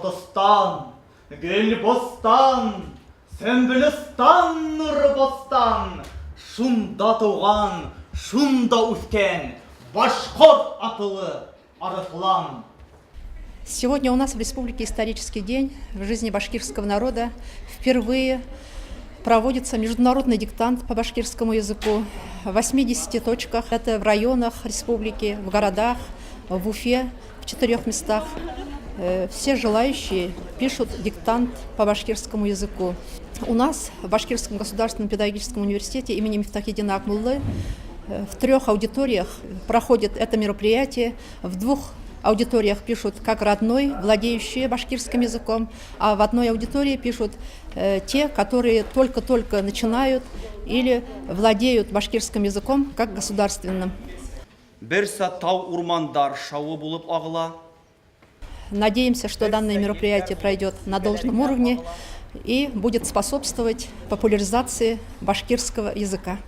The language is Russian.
Башкортостан, гел бостан, Сөмбілістан нұры бостан, шунда туған, шунда өскен, Башқұрт атылы Арыслан. Сегодня у нас в республике исторический день в жизни башкирского народа. Впервые проводится международный диктант по башкирскому языку в 80 точках. Это в районах республики, в городах, в Уфе, в 4 местах. Все желающие пишут диктант по башкирскому языку. У нас в Башкирском государственном педагогическом университете имени Мифтахиддина Акмуллы в 3 аудиториях проходит это мероприятие. В 2 аудиториях пишут как родной, владеющие башкирским языком, а в одной аудитории пишут те, которые только-только начинают или владеют башкирским языком как государственным. Надеемся, что данное мероприятие пройдет на должном уровне и будет способствовать популяризации башкирского языка.